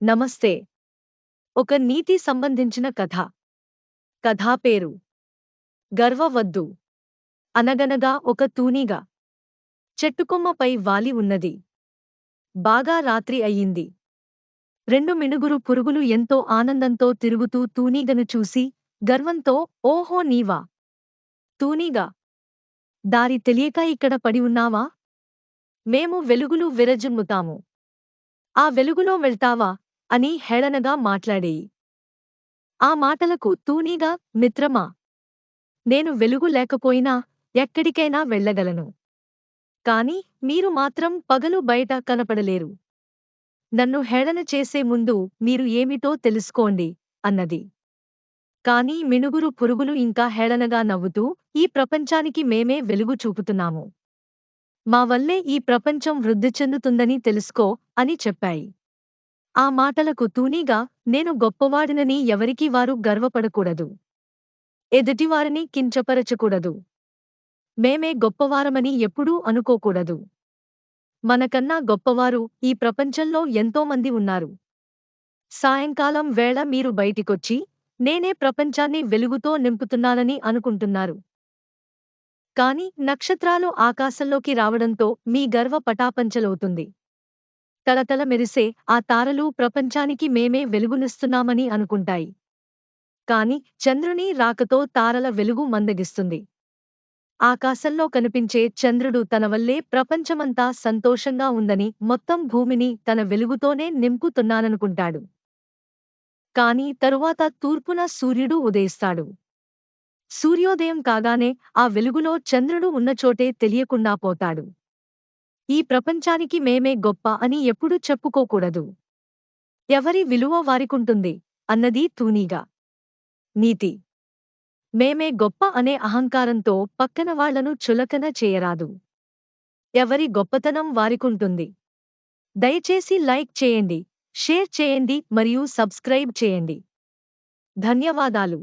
నమస్తే. ఒక నీతి సంబంధించిన కథ. కథా పేరు గర్వవద్దు. అనగనగా ఒక తూనీగ చెట్టుకొమ్మపై వాలి ఉన్నది. బాగా రాత్రి అయ్యింది. రెండు మినుగురు పురుగులు ఎంతో ఆనందంతో తిరుగుతూ తూనీగను చూసి గర్వంతో, ఓహో నీవా తూనీగా, దారి తెలియక ఇక్కడ పడి ఉన్నావా? మేము వెలుగులు విరజిమ్ముతాము. ఆ వెలుగులో వెళ్తావా అని హేళనగా మాట్లాడేయి. ఆ మాటలకు తూనీగ, మిత్రమా, నేను వెలుగు లేకపోయినా ఎక్కడికైనా వెళ్ళగలను. కాని మీరు మాత్రం పగలు బయట కనపడలేరు. నన్ను హేళన చేసే ముందు మీరు ఏమిటో తెలుసుకోండి అన్నది. కాని మినుగురు పురుగులు ఇంకా హేళనగా నవ్వుతూ, ఈ ప్రపంచానికి మేమే వెలుగు చూపుతున్నాము. మా వల్లే ఈ ప్రపంచం వృద్ధి చెందుతుందని తెలుసుకో అని చెప్పాయి. ఆ మాటలకు తూనీగ, నేను గొప్పవాడినని ఎవరికి వారు గర్వపడకూడదు. ఎదుటివారిని కించపరచకూడదు. మేమే గొప్పవారమని ఎప్పుడూ అనుకోకూడదు. మనకన్నా గొప్పవారు ఈ ప్రపంచంలో ఎంతోమంది ఉన్నారు. సాయంకాలం వేళ మీరు బయటికొచ్చి, నేనే ప్రపంచాన్ని వెలుగుతో నింపుతున్నానని అనుకుంటున్నారు. కాని నక్షత్రాలు ఆకాశంలోకి రావడంతో మీ గర్వ పటాపంచలవుతుంది. తలతల మెరిసే ఆ తారలు ప్రపంచానికి మేమే వెలుగునిస్తున్నామని అనుకుంటాయి. కాని చంద్రుని రాకతో తారల వెలుగు మందగిస్తుంది. ఆకాశంలో కనిపించే చంద్రుడు తన వల్లే ప్రపంచమంతా సంతోషంగా ఉందని, మొత్తం భూమిని తన వెలుగుతోనే నింపుతున్నాననుకుంటాడు. కాని తరువాత తూర్పున సూర్యుడు ఉదయిస్తాడు. సూర్యోదయం కాగానే ఆ వెలుగులో చంద్రుడు ఉన్నచోటే తెలియకుండా పోతాడు. ఈ ప్రపంచానికి మేమే గొప్ప అని ఎప్పుడూ చెప్పుకోకూడదు. ఎవరి విలువ వారికుంటుంది అన్నది తూనీగ. నీతి. మేమే గొప్ప అనే అహంకారంతో పక్కన వాళ్లను చులకన చేయరాదు. ఎవరి గొప్పతనం వారికుంటుంది. దయచేసి లైక్ చేయండి, షేర్ చేయండి మరియు సబ్స్క్రైబ్ చేయండి. ధన్యవాదాలు.